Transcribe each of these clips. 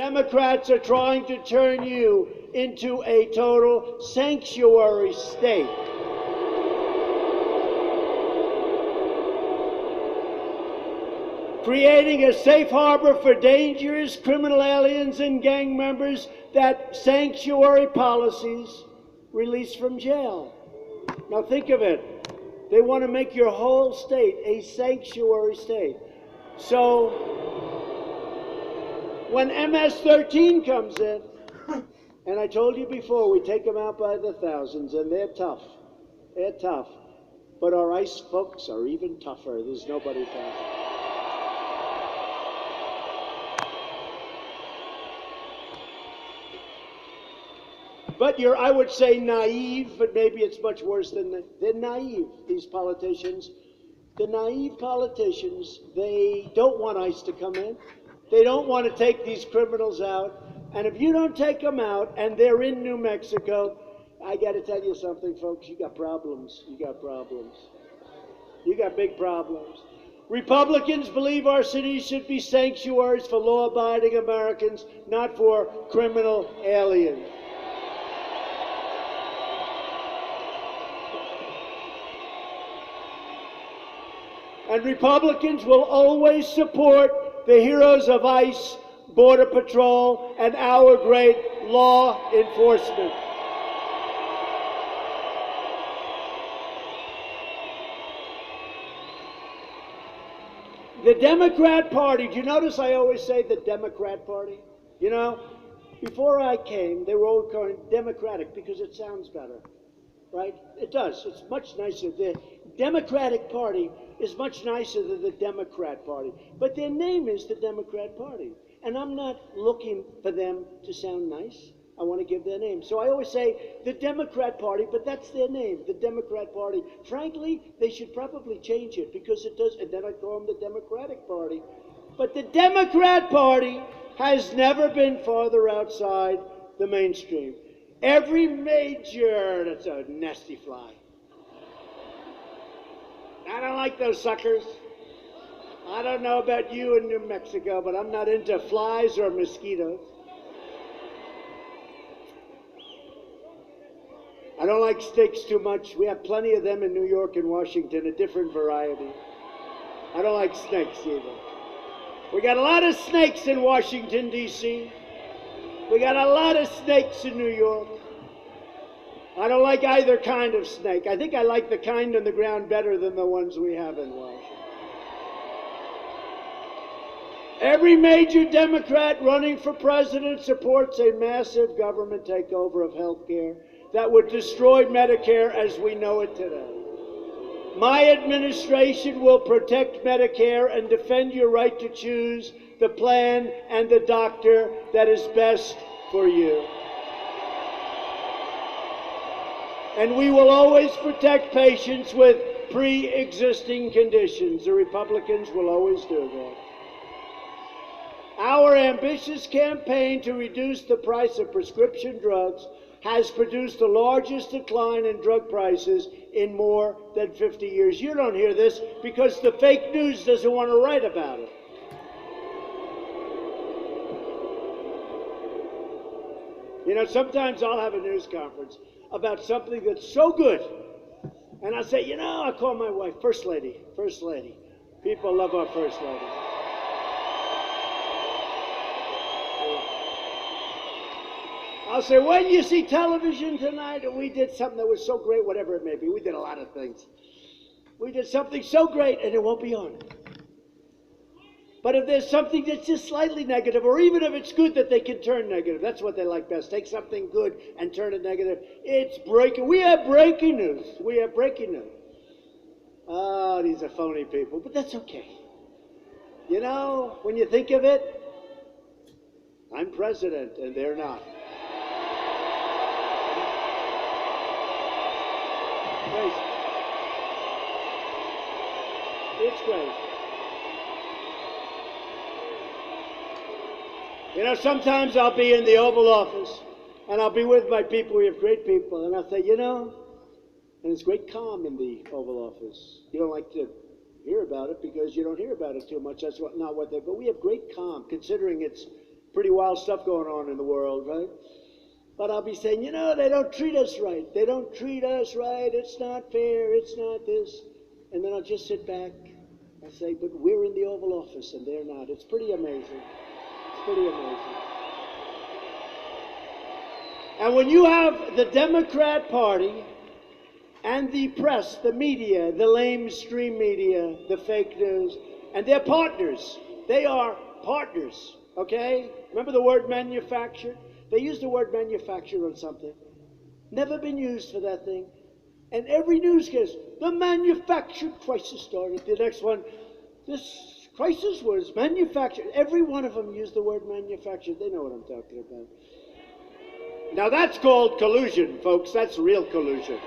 Democrats are trying to turn you into a total sanctuary state. Creating a safe harbor for dangerous criminal aliens and gang members, that sanctuary policies release from jail. Now think of it. They want to make your whole state a sanctuary state. So when MS-13 comes in, and I told you before, we take them out by the thousands, and they're tough. They're tough. But our ICE folks are even tougher. There's nobody tougher. But you're, I would say, naive, but maybe it's much worse than that. They're naive, these politicians. The naive politicians, they don't want ICE to come in. They don't want to take these criminals out. And if you don't take them out and they're in New Mexico, I got to tell you something, folks. You got problems. You got problems. You got big problems. Republicans believe our cities should be sanctuaries for law-abiding Americans, not for criminal aliens. And Republicans will always support the heroes of ICE, Border Patrol, and our great law enforcement. The Democrat Party, do you notice I always say the Democrat Party? You know, before I came, they were all calling Democratic because it sounds better, right? It does. It's much nicer. The Democratic Party is much nicer than the Democrat Party. But their name is the Democrat Party. And I'm not looking for them to sound nice. I want to give their name. So I always say the Democrat Party, but that's their name, the Democrat Party. Frankly, they should probably change it because it does, and then I call them the Democratic Party. But the Democrat Party has never been farther outside the mainstream. Every major, that's a nasty fly. I don't like those suckers. I don't know about you in New Mexico, but I'm not into flies or mosquitoes. I don't like snakes too much. We have plenty of them in New York and Washington, a different variety. I don't like snakes either. We got a lot of snakes in Washington, D.C. We got a lot of snakes in New York. I don't like either kind of snake. I think I like the kind on the ground better than the ones we have in Washington. Every major Democrat running for president supports a massive government takeover of health care that would destroy Medicare as we know it today. My administration will protect Medicare and defend your right to choose the plan and the doctor that is best for you. And we will always protect patients with pre-existing conditions. The Republicans will always do that. Our ambitious campaign to reduce the price of prescription drugs has produced the largest decline in drug prices in more than 50 years. You don't hear this because the fake news doesn't want to write about it. You know, sometimes I'll have a news conference about something that's so good. And I'll say, you know, I'll call my wife, First Lady, First Lady. People love our First Lady. I'll say, when you see television tonight, we did something that was so great, whatever it may be. We did a lot of things. We did something so great, and it won't be on. But if there's something that's just slightly negative, or even if it's good that they can turn negative, that's what they like best. Take something good and turn it negative. It's breaking. We have breaking news. We have breaking news. Oh, these are phony people, but that's okay. You know, when you think of it, I'm president, and they're not. Crazy. It's crazy. You know, sometimes I'll be in the Oval Office, and I'll be with my people. We have great people, and I'll say, you know, and it's great calm in the Oval Office. You don't like to hear about it because you don't hear about it too much. That's not what they. But we have great calm, considering it's Pretty wild stuff going on in the world, right? But I'll be saying, you know, they don't treat us right. They don't treat us right. It's not fair. It's not this. And then I'll just sit back and say, but we're in the Oval Office and they're not. It's pretty amazing. It's pretty amazing. And when you have the Democrat Party and the press, the media, the lamestream media, the fake news, and they're partners. They are partners, okay? Remember the word manufactured? They used the word manufactured on something. Never been used for that thing. And every newscast, the manufactured crisis started. The next one, this crisis was manufactured. Every one of them used the word manufactured. They know what I'm talking about. Now that's called collusion, folks. That's real collusion.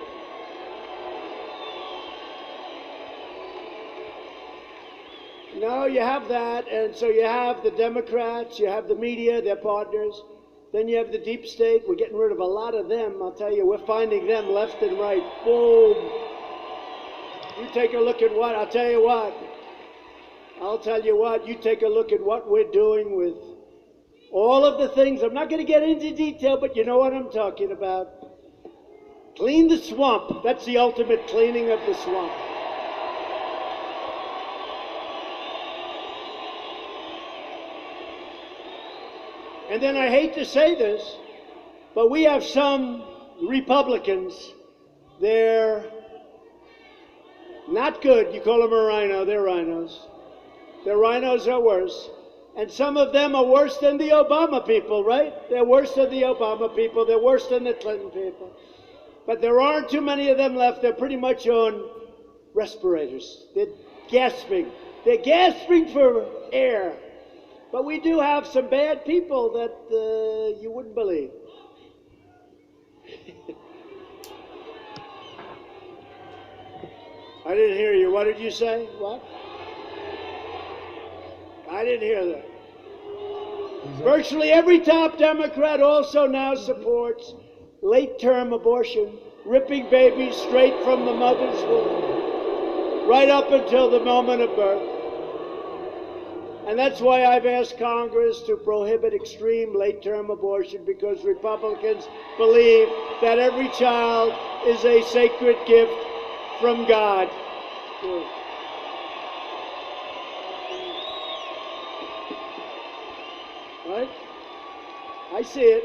No, you have that, and so you have the Democrats, you have the media, they're partners. Then you have the deep state. We're getting rid of a lot of them. I'll tell you, we're finding them left and right. Boom. You take a look at what, I'll tell you what, you take a look at what we're doing with all of the things. I'm not going to get into detail, but you know what I'm talking about. Clean the swamp. That's the ultimate cleaning of the swamp. And then I hate to say this, but we have some Republicans, they're not good. You call them a rhino, they're rhinos. Their rhinos are worse. And some of them are worse than the Obama people, right? They're worse than the Obama people. They're worse than the Clinton people. But there aren't too many of them left. They're pretty much on respirators. They're gasping. They're gasping for air. But we do have some bad people that you wouldn't believe. I didn't hear you. What did you say? What? I didn't hear that. Virtually every top Democrat also now supports late-term abortion, ripping babies straight from the mother's womb, right up until the moment of birth. And that's why I've asked Congress to prohibit extreme late-term abortion, because Republicans believe that every child is a sacred gift from God. Right? I see it.